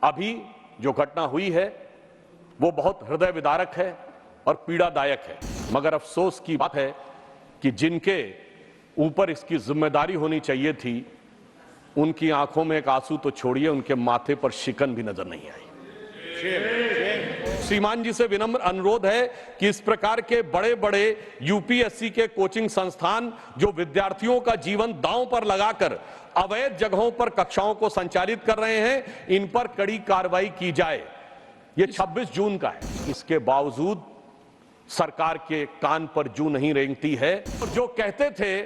अभी जो घटना हुई है वो बहुत हृदय विदारक है और पीड़ादायक है, मगर अफसोस की बात है कि जिनके ऊपर इसकी जिम्मेदारी होनी चाहिए थी उनकी आंखों में एक आंसू तो छोड़िए, उनके माथे पर शिकन भी नजर नहीं आई। श्रीमान जी से विनम्र अनुरोध है कि इस प्रकार के बड़े बड़े यूपीएससी के कोचिंग संस्थान जो विद्यार्थियों का जीवन दांव पर लगाकर अवैध जगहों पर कक्षाओं को संचालित कर रहे हैं, इन पर कड़ी कार्रवाई की जाए। ये 26 जून का है, इसके बावजूद सरकार के कान पर जू नहीं रेंगती है। और जो कहते थे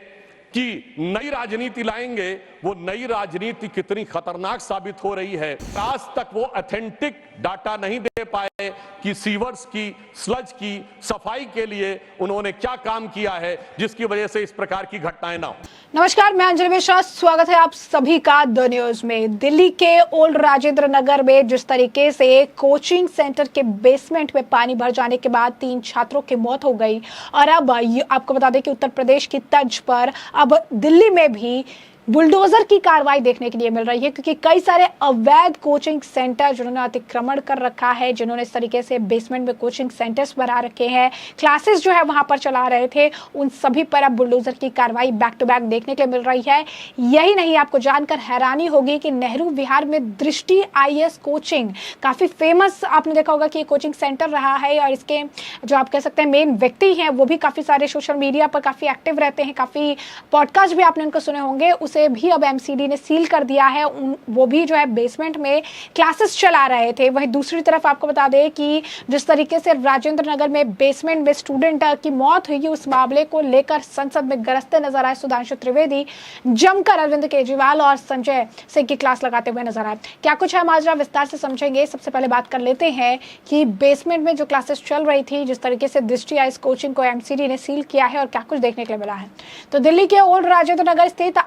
कि नई राजनीति लाएंगे, वो नई राजनीति कितनी खतरनाक साबित हो रही है। आज तक वो ऑथेंटिक डाटा नहीं दे पाए कि सीवर्स की, स्लज की सफाई के लिए उन्होंने क्या काम किया है जिसकी वजह से इस प्रकार की घटनाएं ना हो। नमस्कार, मैं अंजलि मिश्रा, स्वागत है आप सभी का द न्यूज में। दिल्ली के ओल्ड राजेंद्र नगर में जिस तरीके से कोचिंग सेंटर के बेसमेंट में पानी भर जाने के बाद 3 छात्रों की मौत हो गई, और अब आपको बता दें कि उत्तर प्रदेश की तर्ज पर अब दिल्ली में भी बुलडोजर की कार्रवाई देखने के लिए मिल रही है, क्योंकि कई सारे अवैध कोचिंग सेंटर जिन्होंने अतिक्रमण कर रखा है, जिन्होंने इस तरीके से बेसमेंट में कोचिंग सेंटर्स बना रखे हैं, क्लासेस जो है वहां पर चला रहे थे, उन सभी पर अब बुलडोजर की कार्रवाई बैक टू बैक देखने के लिए मिल रही है। यही नहीं, आपको जानकर हैरानी होगी कि नेहरू विहार में दृष्टि आईएएस कोचिंग काफी फेमस, आपने देखा होगा कि कोचिंग सेंटर रहा है, और इसके जो आप कह सकते हैं मेन व्यक्ति हैं वो भी काफी सारे सोशल मीडिया पर काफी एक्टिव रहते हैं, काफी पॉडकास्ट भी आपने उनको सुने होंगे। उसे भी अब एमसीडी ने सील कर दिया है। वो भी जो है बेसमेंट में क्लासेस चला रहे थे। वहीं दूसरी तरफ आपको बता दें कि जिस तरीके से राजेंद्र नगर में बेसमेंट में स्टूडेंट की मौत हुई, उस मामले को लेकर संसद में गरजते नजर आए सुधांशु त्रिवेदी, जमकर अरविंद केजरीवाल और संजय सिंह की क्लास लगाते हुए नजर आए। क्या कुछ है माजरा, विस्तार से समझेंगे। सबसे पहले बात कर लेते हैं कि बेसमेंट में जो क्लासेस चल रही थी, जिस तरीके से दृष्टि आईएएस कोचिंग को एमसीडी ने सील किया है और क्या कुछ देखने के लिए मिला है। तो दिल्ली के ओल्ड राजेंद्र नगर स्थित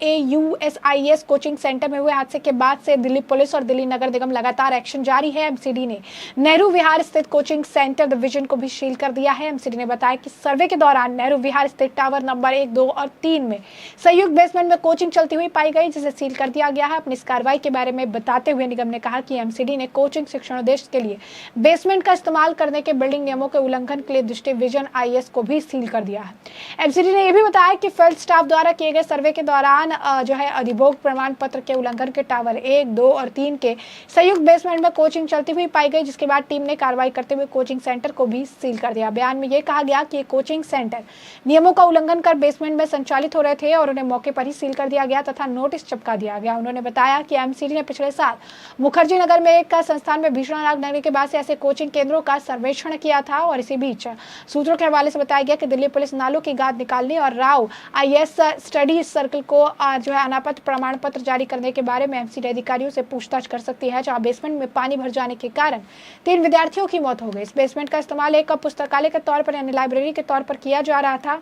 RAUSIAS कोचिंग सेंटर में हुए हादसे के बाद से दिल्ली पुलिस और दिल्ली नगर निगम लगातार एक्शन जारी है। एमसीडी ने नेहरू विहार स्थित कोचिंग सेंटर डिवीजन को भी सील कर दिया है। एमसीडी ने बताया कि सर्वे के दौरान नेहरू विहार स्थित टावर नंबर 1, 2 और 3 में संयुक्त बेसमेंट में कोचिंग चलती हुई पाई गई, जिसे सील कर दिया गया है। अपनी इस कार्रवाई के बारे में बताते हुए निगम ने कहा कि एमसीडी ने कोचिंग शिक्षणोद्देश्य के लिए बेसमेंट का इस्तेमाल करने के बिल्डिंग नियमों के उल्लंघन के लिए दृष्टि विजन आईएएस को भी सील कर दिया है। एमसीडी ने यह भी बताया कि फील्ड स्टाफ द्वारा किए गए सर्वे के दौरान जो है अधिभोग प्रमाण पत्र के उल्लंघन के टावर 1, 2 और 3 के संयुक्त बेसमेंट में कोचिंग चलती हुई पाई गई, जिसके बाद टीम ने कार्रवाई करते हुए कोचिंग सेंटर को भी सील कर दिया। बयान में यह कहा गया कि ये कोचिंग सेंटर नियमों का उल्लंघन कर बेसमेंट में संचालित हो रहे थे और उन्हें मौके पर ही सील कर दिया गया तथा नोटिस चिपका दिया गया। उन्होंने बताया कि एमसीडी ने पिछले साल मुखर्जी नगर में एक संस्थान में भीषण आग लगने के बाद से ऐसे कोचिंग केंद्रों का सर्वेक्षण किया था, और इसी बीच सूत्रों के हवाले से बताया गया कि दिल्ली पुलिस नालों की गाद निकालने और राव आईएएस स्टडी सर्कल को जो है अनापत्ति प्रमाण पत्र जारी करने के बारे में एमसीडी अधिकारियों से पूछताछ कर सकती है, जहां बेसमेंट में पानी भर जाने के कारण 3 विद्यार्थियों की मौत हो गई। इस बेसमेंट का इस्तेमाल एक पुस्तकालय के तौर पर यानी लाइब्रेरी के तौर पर किया जा रहा था।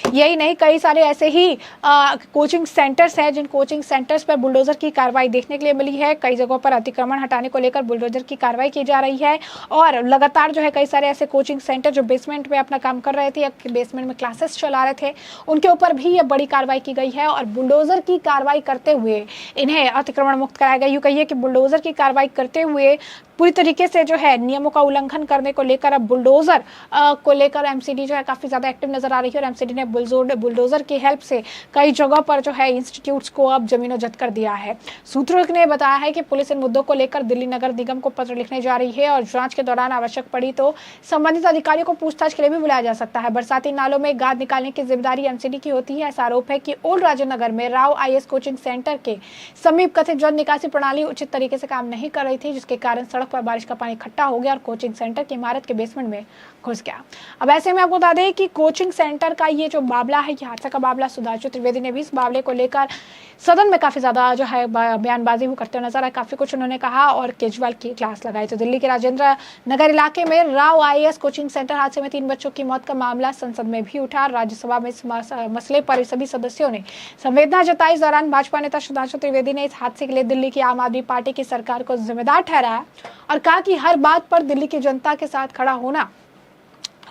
यही नहीं, कई सारे ऐसे ही कोचिंग सेंटर्स हैं जिन कोचिंग सेंटर्स पर बुलडोजर की कार्रवाई देखने के लिए मिली है। कई जगहों पर अतिक्रमण हटाने को लेकर बुलडोजर की कार्रवाई की जा रही है, और लगातार जो है कई सारे ऐसे कोचिंग सेंटर जो बेसमेंट में अपना काम कर रहे थे या बेसमेंट में क्लासेस चला रहे थे, उनके ऊपर भी ये बड़ी कार्रवाई की गई है और बुलडोजर की कार्रवाई करते हुए इन्हें अतिक्रमण मुक्त कराया गया। यूँ कहिए कि बुलडोजर की कार्रवाई करते हुए पूरी तरीके से जो है नियमों का उल्लंघन करने को लेकर अब बुलडोजर को लेकर एमसीडी जो है काफी ज्यादा एक्टिव नजर आ रही है, और एमसीडी ने बुलडोजर की हेल्प से कई जगहों पर जो है इंस्टीट्यूट्स को अब जमीनों जब्त कर दिया है। सूत्रों ने बताया है कि पुलिस इन मुद्दों को लेकर दिल्ली नगर निगम को पत्र लिखने जा रही है, और जांच के दौरान आवश्यक पड़ी तो संबंधित अधिकारियों को पूछताछ के लिए भी बुलाया जा सकता है। बरसाती नालों में गाद निकालने की जिम्मेदारी एमसीडी की होती है। ऐसा आरोप है कि ओल्ड राजेंद्र नगर में राव आईएएस कोचिंग सेंटर के समीप कथित जल निकासी प्रणाली उचित तरीके से काम नहीं कर रही थी, जिसके कारण सड़क पर बारिश का पानी इकट्ठा हो गया और कोचिंग सेंटर की इमारत के बेसमेंट में घुस गया। अब ऐसे में आपको बता दें कि कोचिंग सेंटर का ये जो मामला है, ये हादसा का मामला, सुधांशु त्रिवेदी ने भी इस मामले को लेकर सदन में काफी ज्यादा जो है बयानबाजी करते हुए नजर आए। काफी कुछ उन्होंने कहा और केजरीवाल की क्लास लगाई। तो दिल्ली के राजेंद्र नगर इलाके में राव आईएएस कोचिंग सेंटर हादसे में 3 बच्चों की मौत का मामला संसद में भी उठा। राज्यसभा में इस मसले पर सभी सदस्यों ने संवेदना जताई। इस दौरान भाजपा नेता सुधांशु त्रिवेदी ने इस हादसे के लिए दिल्ली की आम आदमी पार्टी की सरकार को जिम्मेदार ठहराया और कहा कि हर बात पर दिल्ली की जनता के साथ खड़ा होना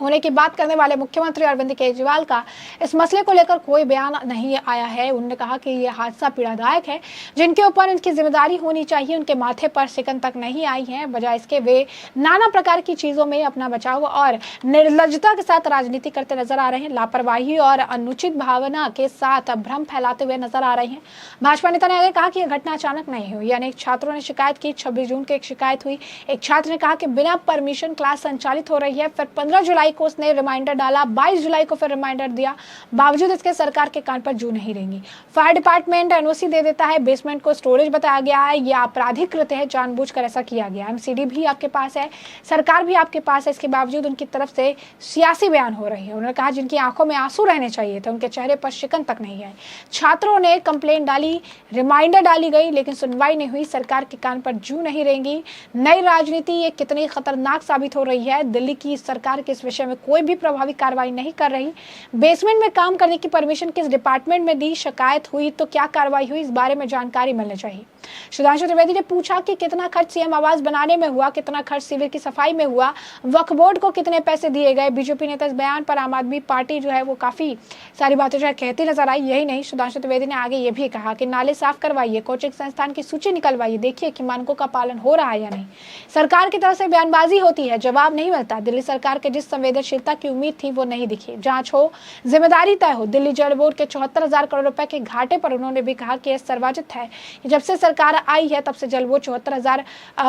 होने की बात करने वाले मुख्यमंत्री अरविंद केजरीवाल का इस मसले को लेकर कोई बयान नहीं आया है। उन्होंने कहा कि यह हादसा पीड़ादायक है, जिनके ऊपर इनकी जिम्मेदारी होनी चाहिए उनके माथे पर शिकन तक नहीं आई है। बजाय इसके वे नाना प्रकार की चीजों में अपना बचाव और निर्लज्जता के साथ राजनीति करते नजर आ रहे हैं। लापरवाही और अनुचित भावना के साथ भ्रम फैलाते हुए नजर आ रहे हैं। भाजपा नेता ने आगे कहा कि यह घटना अचानक नहीं हुई। अनेक छात्रों ने शिकायत की। 26 जून को एक शिकायत हुई। एक छात्र ने कहा कि बिना परमिशन क्लास संचालित हो रही है। फिर 15 जुलाई को उसने रिमाइंडर डाला, 22 जुलाई को फिर रिमाइंडर दिया, बावजूद इसके सरकार के कान पर जू नहीं रहेंगी। फायर डिपार्टमेंट एनओसी दे देता है, बेसमेंट को स्टोरेज बताया गया है, यह आपराधिक कृत्य है, जानबूझकर ऐसा किया गया। एमसीडी भी आपके पास है, सरकार भी आपके पास है, इसके बावजूद उनकी तरफ से सियासी बयान हो रही है। उन्होंने कहा जिनकी आंखों में आंसू रहने चाहिए थे उनके चेहरे पर शिकन तक नहीं है। छात्रों ने कंप्लेंट डाली, रिमाइंडर डाली गई, लेकिन सुनवाई नहीं हुई। सरकार के कान पर जू नहीं रहेंगी। नई राजनीति ये कितनी खतरनाक साबित हो रही है। दिल्ली की सरकार के इस विषय में कोई भी प्रभावी कार्रवाई नहीं कर रही। बेसमेंट में काम करने की परमिशन किस डिपार्टमेंट में दी, शिकायत हुई तो क्या कार्रवाई हुई, इस बारे में जानकारी मिलनी चाहिए। सुधांशु त्रिवेदी ने पूछा कि कितना खर्च सीएम आवास बनाने में हुआ, कितना खर्च शिविर की सफाई में हुआ, वक्फ बोर्ड को कितने पैसे दिए गए। बीजेपी नेता इस बयान पर आम आदमी पार्टी जो है वो काफी सारी बातें जो है कहती नजर आई। यही नहीं, सुधांशु त्रिवेदी ने आगे ये भी कहा कि नाले साफ करवाइए, कोचिंग संस्थान की सूची निकलवाइए, देखिए कि मानकों का पालन हो रहा है या नहीं। सरकार की तरफ से बयानबाजी होती है, जवाब नहीं मिलता। दिल्ली सरकार के जिस संवेदनशीलता की उम्मीद थी वो नहीं दिखी। जांच हो, जिम्मेदारी तय हो। दिल्ली जल बोर्ड के 74,000 करोड़ रुपए के घाटे पर उन्होंने भी कहा कि यह सर्वजित है। जब से सरकार आई है तब से जल बोर्ड 74,000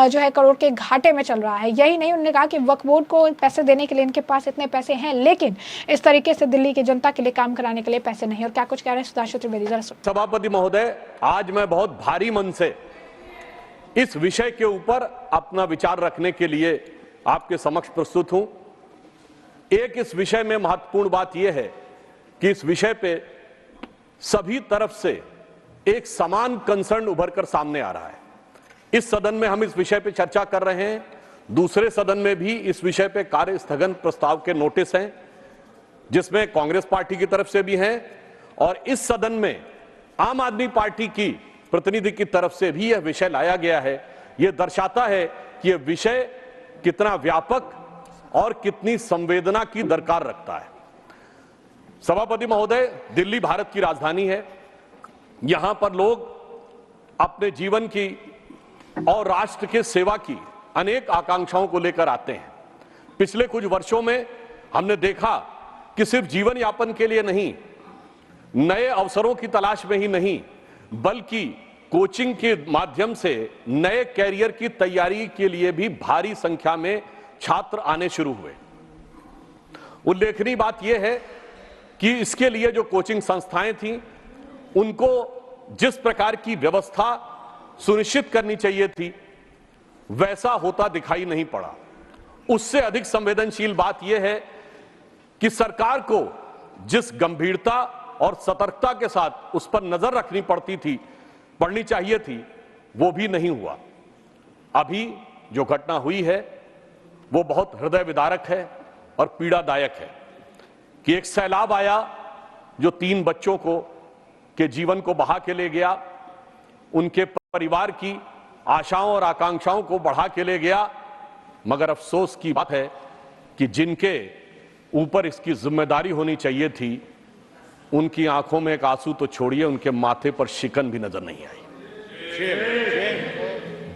जो है करोड़ के घाटे में चल रहा है। यही नहीं, उन्होंने कहा कि वक्फ बोर्ड को पैसे देने के लिए इनके पास इतने पैसे हैं, लेकिन इस तरीके से दिल्ली की जनता के लिए काम कराने के लिए पैसे नहीं। और क्या कुछ कह रहे हैं सुधांशु त्रिवेदी, जरा सुनो। सभापति महोदय, आज मैं बहुत भारी मन से इस विषय के ऊपर अपना विचार रखने के लिए आपके समक्ष प्रस्तुत हूं। एक इस विषय में महत्वपूर्ण बात यह है कि इस विषय पे सभी तरफ से एक समान कंसर्न उभर कर सामने आ रहा है। इस सदन में हम इस विषय पे चर्चा कर रहे हैं, दूसरे सदन में भी इस विषय पे कार्य स्थगन प्रस्ताव के नोटिस हैं, जिसमें कांग्रेस पार्टी की तरफ से भी हैं, और इस सदन में आम आदमी पार्टी की प्रतिनिधि की तरफ से भी यह विषय लाया गया है। यह दर्शाता है कि यह विषय कितना व्यापक और कितनी संवेदना की दरकार रखता है। सभापति महोदय, दिल्ली भारत की राजधानी है। यहां पर लोग अपने जीवन की और राष्ट्र के सेवा की अनेक आकांक्षाओं को लेकर आते हैं। पिछले कुछ वर्षों में हमने देखा कि सिर्फ जीवन यापन के लिए नहीं, नए अवसरों की तलाश में ही नहीं, बल्कि कोचिंग के माध्यम से नए कैरियर की तैयारी के लिए भी भारी संख्या में छात्र आने शुरू हुए। उल्लेखनीय बात यह है कि इसके लिए जो कोचिंग संस्थाएं थीं, उनको जिस प्रकार की व्यवस्था सुनिश्चित करनी चाहिए थी, वैसा होता दिखाई नहीं पड़ा। उससे अधिक संवेदनशील बात यह है कि सरकार को जिस गंभीरता और सतर्कता के साथ उस पर नजर रखनी पड़नी चाहिए थी, वो भी नहीं हुआ। अभी जो घटना हुई है वो बहुत हृदय विदारक है और पीड़ादायक है कि एक सैलाब आया जो 3 बच्चों के जीवन को बहा के ले गया, उनके परिवार की आशाओं और आकांक्षाओं को बढ़ा के ले गया। मगर अफसोस की बात है कि जिनके ऊपर इसकी जिम्मेदारी होनी चाहिए थी, उनकी आंखों में एक आंसू तो छोड़िए, उनके माथे पर शिकन भी नजर नहीं आई।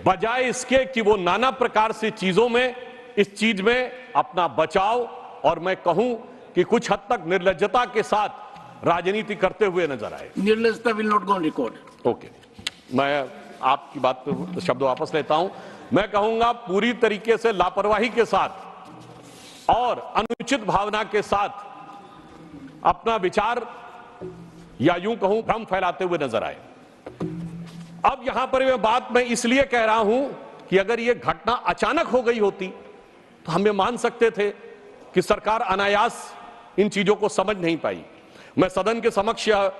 बजाय इसके कि वो नाना प्रकार से चीजों में, इस चीज में अपना बचाव और मैं कहूं कि कुछ हद तक निर्लज्जता के साथ राजनीति करते हुए नजर आए। निर्लज्जता will not go on record. Okay, मैं आपकी बात पर शब्द वापस लेता हूं। मैं कहूंगा पूरी तरीके से लापरवाही के साथ और अनुचित भावना के साथ अपना विचार या यूं कहूं भ्रम फैलाते हुए नजर आए। अब यहां पर यह बात मैं इसलिए कह रहा हूं कि अगर यह घटना अचानक हो गई होती तो हम ये मान सकते थे कि सरकार अनायास इन चीजों को समझ नहीं पाई। मैं सदन के समक्ष यह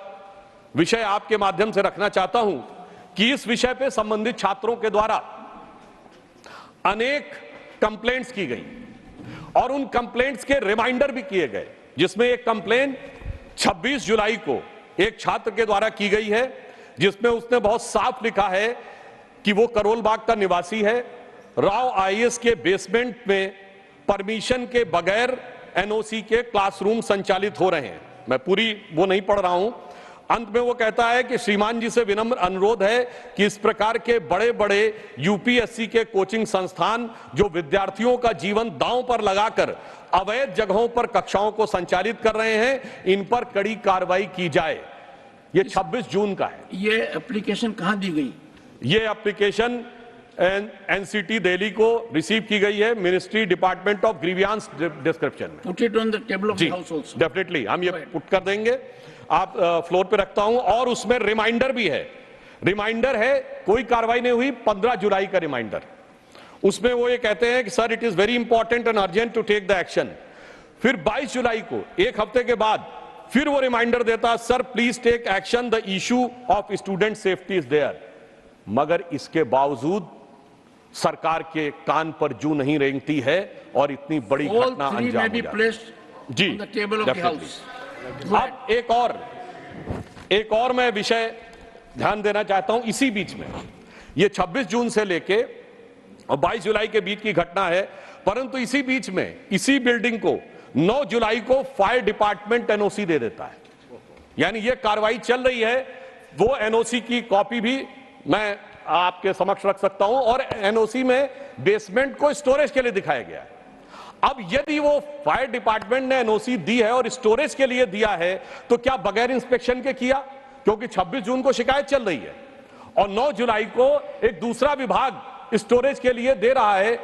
विषय आपके माध्यम से रखना चाहता हूं कि इस विषय पे संबंधित छात्रों के द्वारा अनेक कंप्लेंट्स की गई और उन कंप्लेंट्स के रिमाइंडर भी किए गए, जिसमें एक कंप्लेंट 26 जुलाई को एक छात्र के द्वारा की गई है, जिसमें उसने बहुत साफ लिखा है कि वो करोल बाग का निवासी है। राव आईएएस के बेसमेंट में परमिशन के बगैर एनओसी के क्लासरूम संचालित हो रहे हैं। मैं पूरी वो नहीं पढ़ रहा हूं। अंत में वो कहता है कि श्रीमान जी से विनम्र अनुरोध है कि इस प्रकार के बड़े बड़े यूपीएससी के कोचिंग संस्थान जो विद्यार्थियों का जीवन दांव पर लगाकर अवैध जगहों पर कक्षाओं को संचालित कर रहे हैं, इन पर कड़ी कार्रवाई की जाए। ये 26 जून का है। ये एप्लीकेशन कहां दी गई? ये एप्लीकेशन एनसीटी दिल्ली को रिसीव की गई है, ministry department of grievance description में। Put it on the table of the house also. Definitely हम ये पुट कर देंगे। आप फ्लोर पे रखता हूं। और उसमें रिमाइंडर भी है। रिमाइंडर है, कोई कार्रवाई नहीं हुई, 15 जुलाई का रिमाइंडर। उसमें वो ये कहते हैं कि sir it is very important and urgent to take the action. फिर 22 जुलाई को, एक हफ्ते के बाद, फिर वो रिमाइंडर देता, sir please take action, the issue of student safety is there. मगर इसके बावजूद सरकार के कान पर जू नहीं रेंगती है और इतनी बड़ी All घटना three अंजाम may हो be जाती है। placed ji, on the table of the definitely. house. अब एक और मैं विषय ध्यान देना चाहता हूं इसी बीच में। ये 26 जून से लेके और 22 जुलाई के बीच की घटना है, परंतु इसी बीच में इसी बिल्डिंग को 9 जुलाई को फायर डिपार्टमेंट एनओसी दे देता है। यानी ये कार्रवाई चल रही है। वो एनओसी की कॉपी भी मैं आपके समक्ष रख सकता हूं और एनओसी में बेसमेंट को स्टोरेज के लिए दिखाया गया है। अब यदि वो फायर डिपार्टमेंट ने एनओसी दी है और स्टोरेज के लिए दिया है, तो क्या बगैर इंस्पेक्शन के किया? क्योंकि 26 जून को शिकायत चल रही है और 9 जुलाई को एक दूसरा विभाग स्टोरेज के लिए दे रहा है,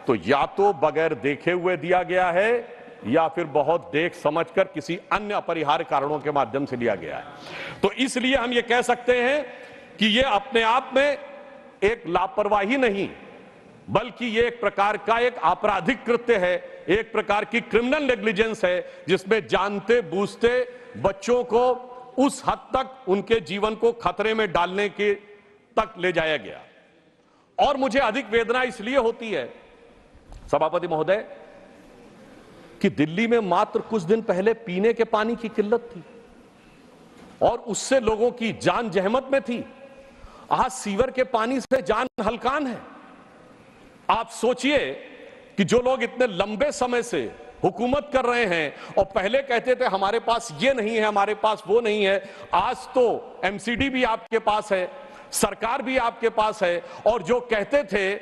तो या तो बगैर देखे हुए दिया गया है या फिर बहुत देख समझकर किसी अन्य अपरिहार्य कारणों के माध्यम से लिया गया है। तो इसलिए हम ये कह सकते हैं कि ये अपने आप में एक लापरवाही नहीं, बल्कि ये एक प्रकार का एक आपराधिक कृत्य है, एक प्रकार की क्रिमिनल नेग्लिजेंस है, जिसमें जानते बूझते बच्चों को उस हद तक उनके जीवन को खतरे में डालने के तक ले जाया गया। और मुझे अधिक वेदना इसलिए होती है सभापति महोदय कि दिल्ली में मात्र कुछ दिन पहले पीने के पानी की किल्लत थी और उससे लोगों की जान जहमत में थी। आज सीवर के पानी से जान हलकान है। आप सोचिए कि जो लोग इतने लंबे समय से हुकूमत कर रहे हैं और पहले कहते थे हमारे पास ये नहीं है, हमारे पास वो नहीं है, आज तो एमसीडी भी आपके पास है, सरकार भी आपके पास है, और जो कहते थे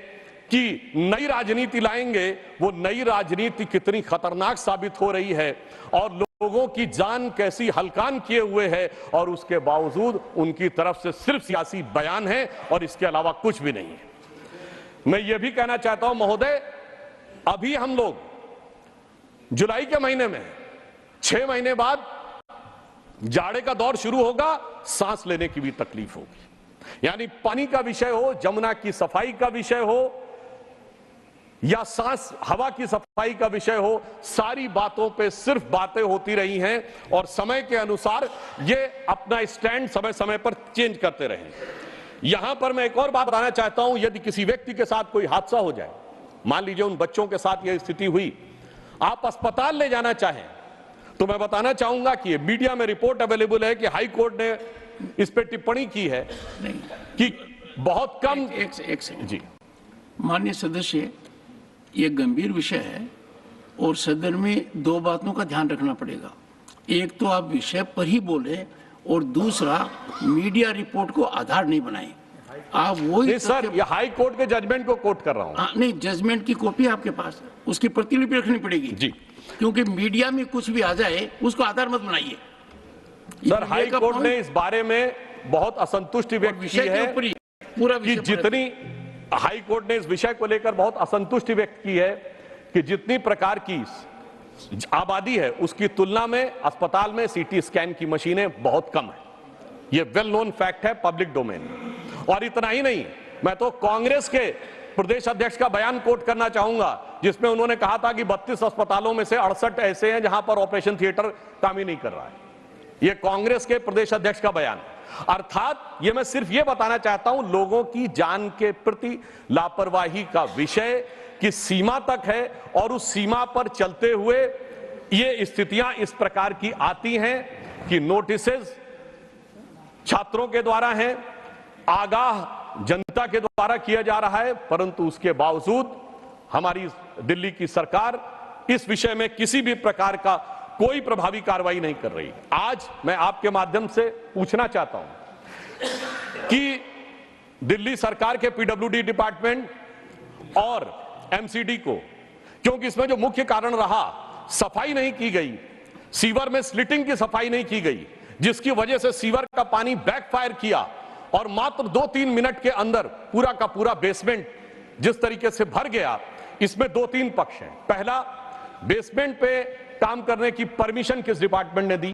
कि नई राजनीति लाएंगे, वो नई राजनीति कितनी खतरनाक साबित हो रही है और लोगों की जान कैसी हलकान किए हुए है, और उसके बावजूद उनकी तरफ से सिर्फ सियासी बयान है और इसके अलावा कुछ भी नहीं है। मैं ये भी कहना चाहता हूं महोदय, अभी हम लोग जुलाई के महीने में 6 महीने बाद जाड़े का दौर शुरू होगा, सांस लेने की भी तकलीफ होगी। यानी पानी का विषय हो, जमुना की सफाई का विषय हो या सांस हवा की सफाई का विषय हो, सारी बातों पे सिर्फ बातें होती रही हैं और समय के अनुसार ये अपना स्टैंड समय समय पर चेंज करते रहे। यहां पर मैं एक और बात बताना चाहता हूं, यदि किसी व्यक्ति के साथ कोई हादसा हो जाए, मान लीजिए उन बच्चों के साथ यह स्थिति हुई, आप अस्पताल ले जाना चाहें, तो मैं बताना चाहूंगा कि मीडिया में रिपोर्ट अवेलेबल है कि हाई कोर्ट ने इस पे टिप्पणी की है कि बहुत कम। एक सेकंड जी माननीय सदस्य, ये गंभीर विषय है और सदन में 2 बातों का ध्यान रखना पड़ेगा। एक तो आप विषय पर ही बोले और दूसरा मीडिया रिपोर्ट को आधार नहीं बनाए। आप वही सर, ये हाई कोर्ट के जजमेंट को कोट कर रहा हूं। नहीं, जजमेंट की कॉपी आपके पास है, उसकी प्रतिलिपि रखनी पड़ेगी जी, क्योंकि मीडिया में कुछ भी आ जाए उसको आधार मत बनाइए। सर हाई कोर्ट ने इस बारे में बहुत असंतुष्टि व्यक्त की है पूरा कि जितनी हाई कोर्ट ने इस विषय को लेकर बहुत असंतुष्टि व्यक्त की है कि जितनी प्रकार की आबादी है उसकी तुलना में अस्पताल में सीटी स्कैन की मशीनें बहुत कम है। यह वेल नोन फैक्ट है, पब्लिक डोमेन। और इतना ही नहीं, मैं तो कांग्रेस के प्रदेश अध्यक्ष का बयान कोट करना चाहूंगा, जिसमें उन्होंने कहा था कि 32 अस्पतालों में से 68 ऐसे हैं जहां पर ऑपरेशन थिएटर काम ही नहीं कर रहा है। यह कांग्रेस के प्रदेश अध्यक्ष का बयान। अर्थात ये मैं सिर्फ ये बताना चाहता हूं, लोगों की जान के प्रति लापरवाही का विषय की सीमा तक है और उस सीमा पर चलते हुए ये स्थितियां इस प्रकार की आती हैं कि नोटिसेस छात्रों के द्वारा हैं, आगाह जनता के द्वारा किया जा रहा है, परंतु उसके बावजूद हमारी दिल्ली की सरकार इस विषय में किसी भी प्रकार का कोई प्रभावी कार्रवाई नहीं कर रही। आज मैं आपके माध्यम से पूछना चाहता हूं कि दिल्ली सरकार के पीडब्ल्यूडी डिपार्टमेंट और एमसीडी को, क्योंकि इसमें जो मुख्य कारण रहा, सफाई नहीं की गई, सीवर में स्लिटिंग की सफाई नहीं की गई, जिसकी वजह से सीवर का पानी बैकफायर किया और मात्र 2-3 मिनट के अंदर पूरा का पूरा बेसमेंट जिस तरीके से भर गया। इसमें 2-3 पक्ष हैं। पहला, बेसमेंट पे काम करने की परमिशन किस डिपार्टमेंट ने दी?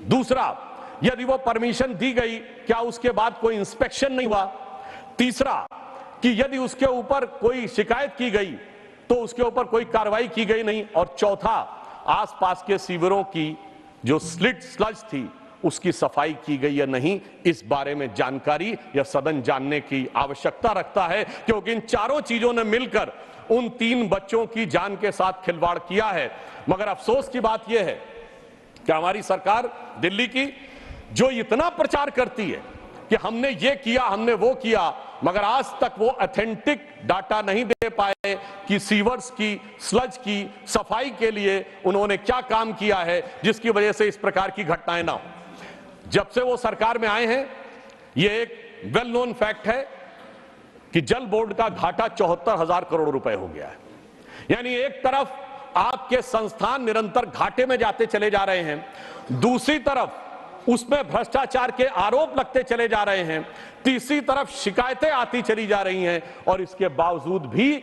दूसरा, यदि वो परमिशन दी गई, क्या उसके बाद कोई इंस्पेक्शन नहीं हुआ? तीसरा, कि यदि उसके ऊपर कोई शिकायत की गई तो उसके ऊपर कोई कार्रवाई की गई नहीं। और चौथा, आसपास के सीवरों की जो स्लिट स्लज थी उसकी सफाई की गई या नहीं, इस बारे में जानकारी या सदन जानने की आवश्यकता रखता है, क्योंकि इन चारों चीजों ने मिलकर उन 3 बच्चों की जान के साथ खिलवाड़ किया है। मगर अफसोस की बात यह है कि हमारी सरकार दिल्ली की जो इतना प्रचार करती है कि हमने ये किया, हमने वो किया, मगर आज तक वो ऑथेंटिक डाटा नहीं दे पाए कि सीवर्स की, स्लज की सफाई के लिए उन्होंने क्या काम किया है, जिसकी वजह से इस प्रकार की घटनाएं ना हो। जब से वो सरकार में आए हैं, ये एक वेल नोन फैक्ट है कि जल बोर्ड का घाटा 74,000 करोड़ रुपए हो गया है। यानी एक तरफ आपके संस्थान निरंतर घाटे में जाते चले जा रहे हैं, दूसरी तरफ उसमें भ्रष्टाचार के आरोप लगते चले जा रहे हैं, तीसरी तरफ शिकायतें आती चली जा रही हैं, और इसके बावजूद भी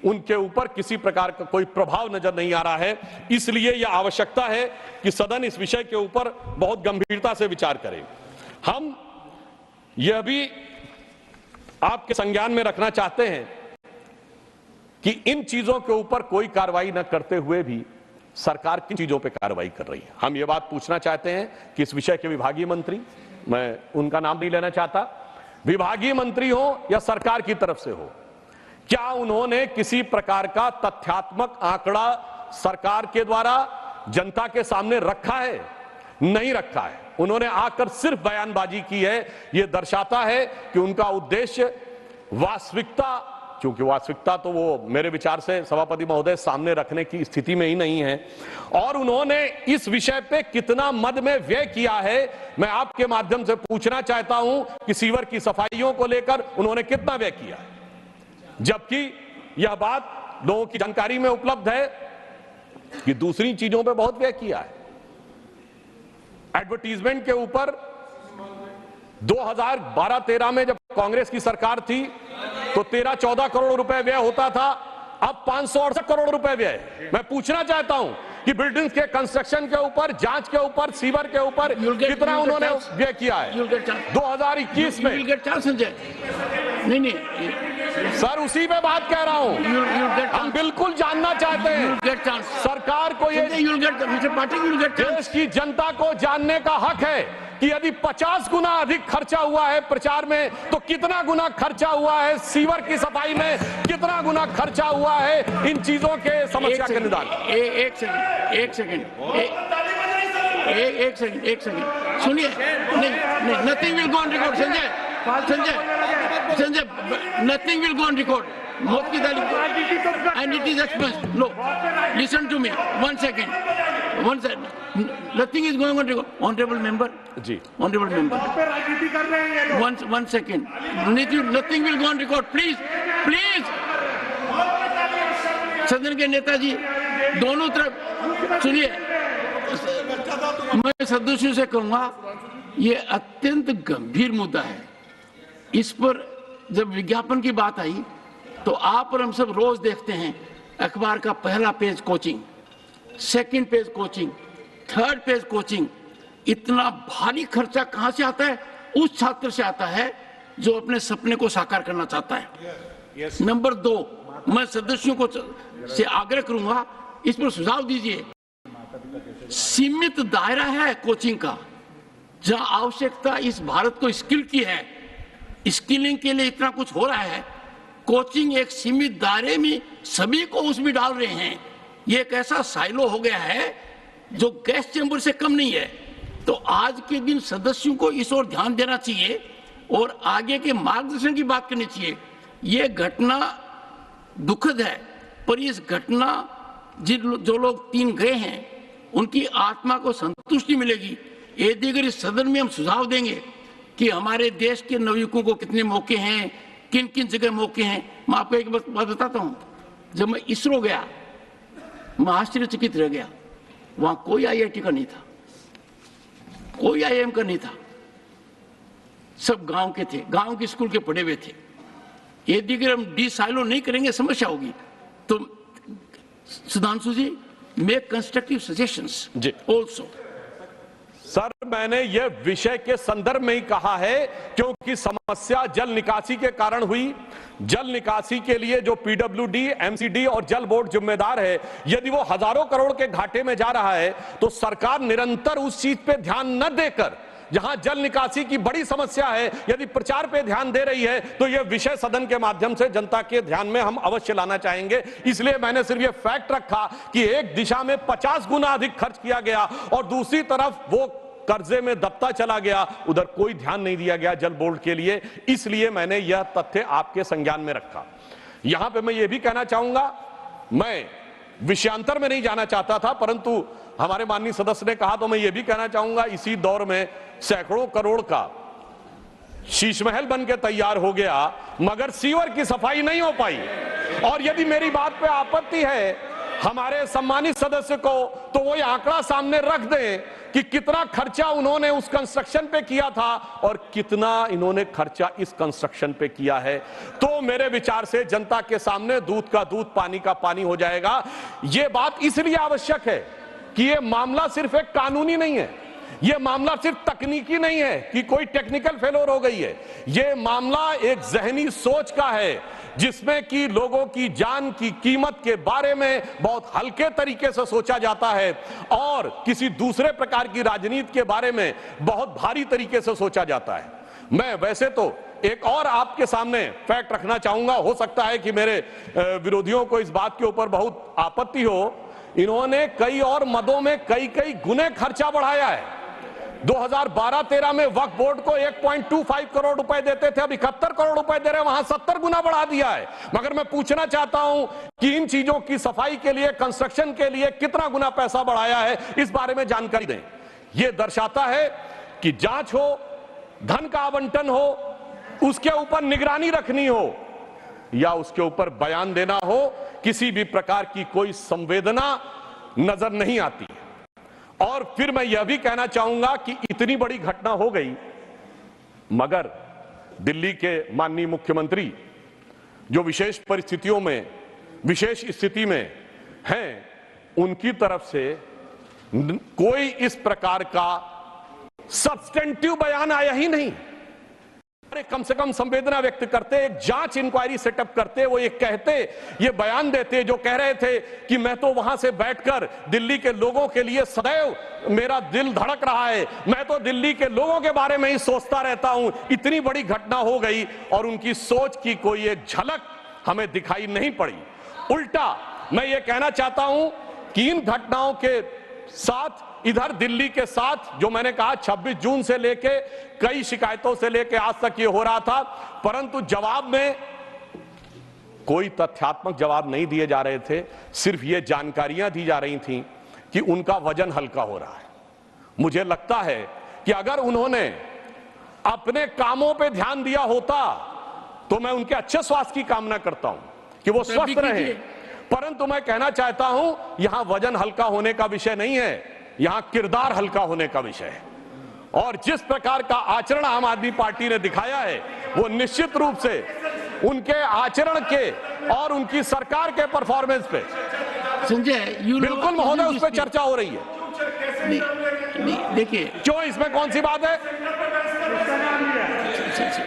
उनके ऊपर किसी प्रकार का कोई प्रभाव नजर नहीं आ रहा है। इसलिए यह आवश्यकता है कि सदन इस विषय के ऊपर बहुत गंभीरता से विचार करे। हम यह भी आपके संज्ञान में रखना चाहते हैं कि इन चीजों के ऊपर कोई कार्रवाई न करते हुए भी सरकार किन चीजों पर कार्रवाई कर रही है। हम ये बात पूछना चाहते हैं कि इस विषय के विभागीय मंत्री, मैं उनका नाम नहीं लेना चाहता, विभागीय मंत्री हो या सरकार की तरफ से हो, क्या उन्होंने किसी प्रकार का तथ्यात्मक आंकड़ा सरकार के द्वारा जनता के सामने रखा है? नहीं रखा है। उन्होंने आकर सिर्फ बयानबाजी की है। यह दर्शाता है कि उनका उद्देश्य वास्तविकता, क्योंकि वास्तविकता तो वो मेरे विचार से सभापति महोदय सामने रखने की स्थिति में ही नहीं है, और उन्होंने इस विषय पे कितना मद में व्यय किया है, मैं आपके माध्यम से पूछना चाहता हूं कि सीवर की सफाइयों को लेकर उन्होंने कितना व्यय किया है, जबकि यह बात लोगों की जानकारी में उपलब्ध है कि दूसरी चीजों पे बहुत व्यय किया है। एडवर्टीजमेंट के ऊपर 2012-13 में जब कांग्रेस की सरकार थी तो 13-14 करोड़ रुपए व्यय होता था, अब 568 करोड़ रुपए व्यय। मैं पूछना चाहता हूं कि बिल्डिंग्स के कंस्ट्रक्शन के ऊपर, जांच के ऊपर, सीवर के ऊपर कितना उन्होंने व्यय किया है 2021 में? नहीं सर, उसी पे बात कह रहा हूं। हम बिल्कुल जानना चाहते हैं, सरकार को ये, देश की जनता को जानने का हक है कि यदि 50 गुना अधिक खर्चा हुआ है प्रचार में, तो कितना गुना खर्चा हुआ है सीवर की सफाई में, कितना गुना खर्चा हुआ है इन चीजों के समस्या के निदान? एक सेकंड सुनिए। नहीं, nothing will go on record. Sanjay, nothing will go on record. मौत की तारीख and it is expressed. No, listen to me, one second. Nothing is going on record. Honorable member. जी. Honorable member. One second. Nothing will go on record. Please. सदन के नेताजी दोनों तरफ सुनिए। मैं सदस्यों से कहूंगा, ये अत्यंत गंभीर मुद्दा है। इस पर जब विज्ञापन की बात आई तो आप और हम सब रोज देखते हैं अखबार का पहला page coaching, second page coaching, third page coaching. इतना भारी खर्चा कहां से आता है? उस छात्र से आता है जो अपने सपने को साकार करना चाहता है। नंबर 2, मैं सदस्यों को से आग्रह करूंगा, इस पर सुझाव दीजिए। सीमित दायरा है कोचिंग का, जहां आवश्यकता इस भारत को स्किल की है, स्किलिंग के लिए इतना कुछ हो रहा है, कोचिंग एक सीमित दायरे में सभी को उसमें डाल रहे हैं। ये एक ऐसा साइलो हो गया है जो गैस चैम्बर से कम नहीं है। तो आज के दिन सदस्यों को इस ओर ध्यान देना चाहिए और आगे के मार्गदर्शन की बात करनी चाहिए। ये घटना दुखद है, पर इस घटना जो लोग 3 गए हैं उनकी आत्मा को संतुष्टि मिलेगी। यदि अगर इस सदन में हम सुझाव देंगे कि हमारे देश के नवयुवकों को कितने मौके हैं, किन किन जगह मौके हैं, मैं आपको एक बात बताता हूं। जब मैं इसरो गया, मैं आश्चर्यचकित रह गया। वहां कोई IIT का नहीं था, कोई IIM का नहीं था, सब गांव के थे, गांव के स्कूल के पढ़े हुए थे। यदि अगर हम डिसाइलो नहीं करेंगे समस्या होगी। तो Sudhanshu ji, make constructive suggestions also. Sir, मैंने यह विषय के संदर्भ में ही कहा है, क्योंकि समस्या जल निकासी के कारण हुई। जल निकासी के लिए जो PWD, MCD और जल बोर्ड जिम्मेदार है, यदि वो हजारों करोड़ के घाटे में जा रहा है तो सरकार निरंतर उस चीज पे ध्यान न देकर, जहां जल निकासी की बड़ी समस्या है, यदि प्रचार पे ध्यान दे रही है, तो यह विषय सदन के माध्यम से जनता के ध्यान में हम अवश्य लाना चाहेंगे। इसलिए मैंने सिर्फ यह फैक्ट रखा कि एक दिशा में 50 गुना अधिक खर्च किया गया और दूसरी तरफ वो कर्जे में दबता चला गया, उधर कोई ध्यान नहीं दिया गया जल बोर्ड के लिए। इसलिए मैंने यह तथ्य आपके संज्ञान में रखा। यहां पे मैं यह भी कहना चाहूंगा, मैं विषयांतर में नहीं जाना चाहता था, परंतु हमारे माननीय सदस्य ने कहा तो मैं ये भी कहना चाहूंगा, इसी दौर में सैकड़ों करोड़ का शीश महल बन के तैयार हो गया, मगर सीवर की सफाई नहीं हो पाई। और यदि मेरी बात पे आपत्ति है हमारे सम्मानित सदस्य को, तो वो ये आंकड़ा सामने रख दें कि कितना खर्चा उन्होंने उस कंस्ट्रक्शन पे किया था और कितना इन्होंने खर्चा इस कंस्ट्रक्शन पे किया है। तो मेरे विचार से जनता के सामने दूध का दूध, पानी का पानी हो जाएगा। ये बात इसलिए आवश्यक है कि ये मामला सिर्फ एक कानूनी नहीं है, ये मामला सिर्फ तकनीकी नहीं है कि कोई टेक्निकल फेलोर हो गई है। ये मामला एक जहनी सोच का है, जिसमें कि लोगों की जान की कीमत के बारे में बहुत हल्के तरीके से सोचा जाता है और किसी दूसरे प्रकार की राजनीति के बारे में बहुत भारी तरीके से सोचा जाता है। मैं वैसे तो एक और आपके सामने फैक्ट रखना चाहूंगा, हो सकता है कि मेरे विरोधियों को इस बात के ऊपर बहुत आपत्ति हो, इन्होंने कई और मदों में कई गुने खर्चा बढ़ाया है। 2012-13 में वक्फ बोर्ड को 1.25 करोड़ रुपए देते थे, अब 71 करोड़ रुपए दे रहे हैं, वहां 70 गुना बढ़ा दिया है। मगर मैं पूछना चाहता हूं कि इन चीजों की सफाई के लिए, कंस्ट्रक्शन के लिए कितना गुना पैसा बढ़ाया है, इस बारे में जानकारी दें। यह दर्शाता है कि जांच हो, धन का आवंटन हो, उसके ऊपर निगरानी रखनी हो या उसके ऊपर बयान देना हो, किसी भी प्रकार की कोई संवेदना नजर नहीं आती। और फिर मैं यह भी कहना चाहूंगा कि इतनी बड़ी घटना हो गई, मगर दिल्ली के माननीय मुख्यमंत्री जो विशेष परिस्थितियों में, विशेष स्थिति में हैं, उनकी तरफ से कोई इस प्रकार का सब्सटेंटिव बयान आया ही नहीं। अरे कम से कम संवेदना व्यक्त करते, एक जांच इंक्वायरी सेटअप करते, वो ये कहते, ये बयान देते जो कह रहे थे कि मैं तो वहां से बैठकर दिल्ली के लोगों के लिए सदैव मेरा दिल धड़क रहा है, मैं तो दिल्ली के लोगों के बारे में ही सोचता रहता हूं। इतनी बड़ी घटना हो गई और उनकी सोच की कोई एक झलक हमें दिखाई नहीं पड़ी। उल्टा मैं ये कहना चाहता हूं कि इन घटनाओं के साथ, इधर दिल्ली के साथ जो मैंने कहा 26 जून से लेके कई शिकायतों से लेके आज तक ये हो रहा था, परंतु जवाब में कोई तथ्यात्मक जवाब नहीं दिए जा रहे थे, सिर्फ ये जानकारियां दी जा रही थीं कि उनका वजन हल्का हो रहा है। मुझे लगता है कि अगर उन्होंने अपने कामों पे ध्यान दिया होता तो मैं उनके अच्छे स्वास्थ्य की कामना करता हूं कि वो स्वस्थ रहें, परंतु मैं कहना चाहता हूं यहां वजन हल्का होने का विषय नहीं है, यहां किरदार हल्का होने का विषय है। और जिस प्रकार का आचरण आम आदमी पार्टी ने दिखाया है, वो निश्चित रूप से उनके आचरण के और उनकी सरकार के परफॉर्मेंस पे संजय बिल्कुल महोदय उस पर चर्चा हो रही है। नहीं देखिए, क्यों, इसमें कौन सी बात है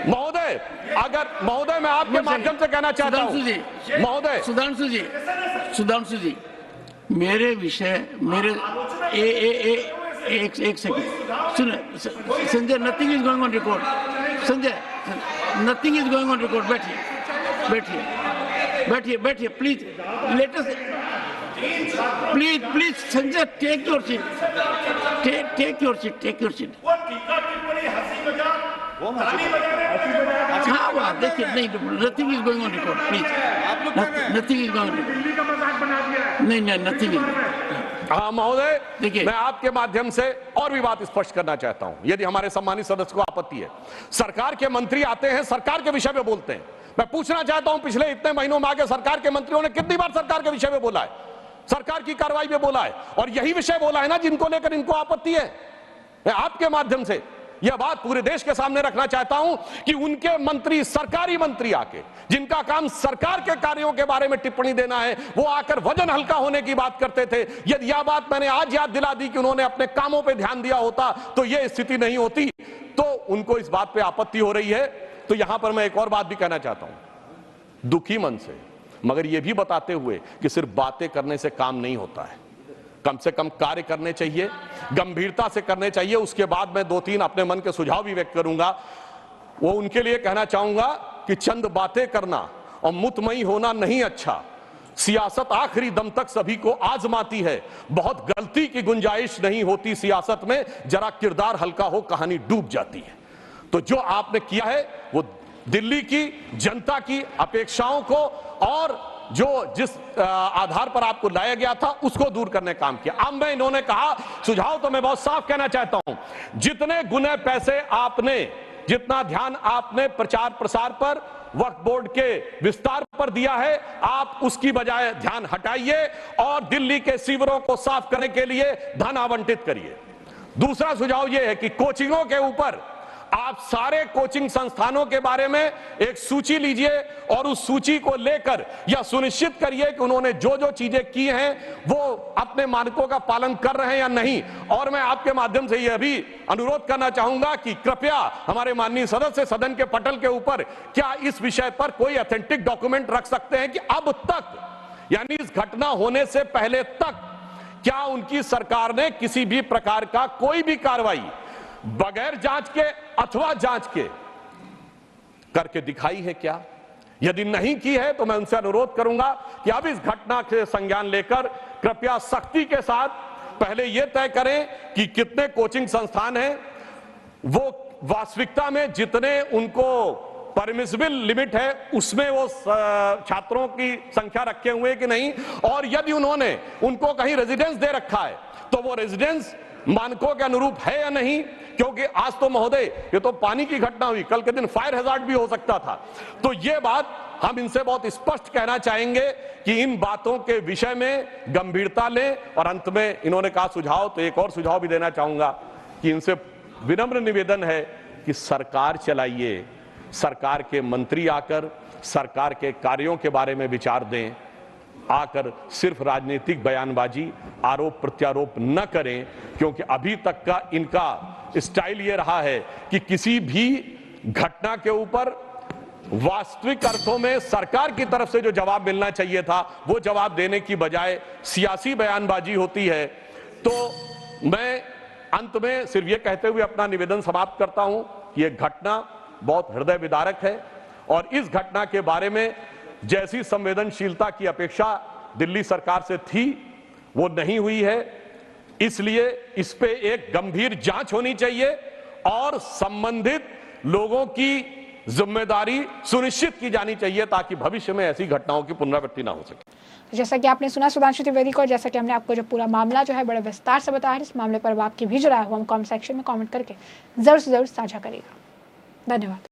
महोदय? अगर महोदय मैं आपके माध्यम से कहना चाहता हूं महोदय, सुधांशु जी मेरे विषय, मेरे एक सेकंड सुन Sanjay, nothing is going on record. Sanjay, nothing is going on record. बैठिए please, let us please Sanjay, take your seat. हाँ, देखिए, नहीं, nothing is going on record, please. Nothing Delhi का मजाक बना दिया है। नहीं नथिंग। हाँ महोदय, देखिए, मैं आपके माध्यम से और भी बात स्पष्ट करना चाहता हूं, यदि हमारे सम्मानित सदस्य को आपत्ति है। सरकार के मंत्री आते हैं, सरकार के विषय में बोलते हैं। मैं पूछना चाहता हूं, पिछले इतने महीनों में आगे सरकार के मंत्रियों ने कितनी बार सरकार के विषय में बोला है, सरकार की कार्रवाई में बोला है, और यही विषय बोला है ना जिनको लेकर इनको आपत्ति है। मैं आपके माध्यम से यह बात पूरे देश के सामने रखना चाहता हूं कि उनके मंत्री, सरकारी मंत्री आके, जिनका काम सरकार के कार्यों के बारे में टिप्पणी देना है, वो आकर वजन हल्का होने की बात करते थे। यदि यह बात मैंने आज याद दिला दी कि उन्होंने अपने कामों पे ध्यान दिया होता तो यह स्थिति नहीं होती। तो उनको इस बात पे आपत्ति हो रही है। तो यहां पर मैं एक और बात भी कहना चाहता हूं, दुखी मन से, मगर यह भी बताते हुए कि सिर्फ बातें करने से काम नहीं होता है, कम से कम कार्य करने चाहिए, गंभीरता से करने चाहिए। उसके बाद मैं 2-3 अपने मन के सुझाव भी व्यक्त करूंगा। वो उनके लिए कहना चाहूंगा कि चंद बातें करना और मुतमई होना नहीं अच्छा। सियासत आखिरी दम तक सभी को आजमाती है, बहुत गलती की गुंजाइश नहीं होती सियासत में, जरा किरदार हल्का हो कहानी डूब जाती है। तो जो आपने किया है वो दिल्ली की जनता की अपेक्षाओं को और जो जिस आधार पर आपको लाया गया था उसको दूर करने का काम किया। अब मैं इन्होंने कहा सुझाव तो मैं बहुत साफ कहना चाहता हूं, जितने गुने पैसे आपने, जितना ध्यान आपने प्रचार प्रसार पर, वक्फ बोर्ड के विस्तार पर दिया है, आप उसकी बजाय ध्यान हटाइए और दिल्ली के सीवरों को साफ करने के लिए धन आवंटित करिए। दूसरा सुझाव यह है कि कोचिंगों के ऊपर आप सारे कोचिंग संस्थानों के बारे में एक सूची लीजिए और उस सूची को लेकर यह सुनिश्चित करिए कि उन्होंने जो जो चीजें की हैं वो अपने मानकों का पालन कर रहे हैं या नहीं। और मैं आपके माध्यम से यह भी अनुरोध करना चाहूंगा कि कृपया हमारे माननीय सदस्य सदन के पटल के ऊपर क्या इस विषय पर कोई ऑथेंटिक डॉक्यूमेंट रख सकते हैं कि अब तक, यानी इस घटना होने से पहले तक, क्या उनकी सरकार ने किसी भी प्रकार का कोई भी कार्रवाई बगैर जांच के अथवा जांच के करके दिखाई है क्या? यदि नहीं की है तो मैं उनसे अनुरोध करूंगा कि अब इस घटना के संज्ञान लेकर कृपया सख्ती के साथ पहले यह तय करें कि कितने कोचिंग संस्थान हैं, वो वास्तविकता में जितने उनको परमिसिबल लिमिट है उसमें वो छात्रों की संख्या रखे हुए कि नहीं, और यदि उन्होंने उनको कहीं रेजिडेंस दे रखा है तो वो रेजिडेंस मानकों के अनुरूप है या नहीं। क्योंकि आज तो महोदय ये तो पानी की घटना हुई, कल के दिन फायर हैजार्ड भी हो सकता था। तो ये बात हम इनसे बहुत स्पष्ट कहना चाहेंगे कि इन बातों के विषय में गंभीरता लें। और अंत में इन्होंने कहा सुझाव, तो एक और सुझाव भी देना चाहूंगा कि इनसे विनम्र निवेदन है कि सरकार चलाइए, सरकार के मंत्री आकर सरकार के कार्यों के बारे में विचार दें, आकर सिर्फ राजनीतिक बयानबाजी, आरोप प्रत्यारोप न करें। क्योंकि अभी तक का इनका स्टाइल ये रहा है कि किसी भी घटना के ऊपर वास्तविक अर्थों में सरकार की तरफ से जो जवाब मिलना चाहिए था वो जवाब देने की बजाय सियासी बयानबाजी होती है। तो मैं अंत में सिर्फ ये कहते हुए अपना निवेदन समाप्त करता हूं कि यह घटना बहुत हृदय विदारक है और इस घटना के बारे में जैसी संवेदनशीलता की अपेक्षा दिल्ली सरकार से थी वो नहीं हुई है। इसलिए इस पे एक गंभीर जांच होनी चाहिए और संबंधित लोगों की जिम्मेदारी सुनिश्चित की जानी चाहिए ताकि भविष्य में ऐसी घटनाओं की पुनरावृत्ति ना हो सके। जैसा कि आपने सुना सुधांशु त्रिवेदी को, जैसा कि हमने आपको जो पूरा मामला जो है बड़े विस्तार से बताया, इस मामले पर आपकी भी जो राय हो हम कमेंट सेक्शन में कमेंट करके जरूर से जरूर साझा करिएगा। धन्यवाद।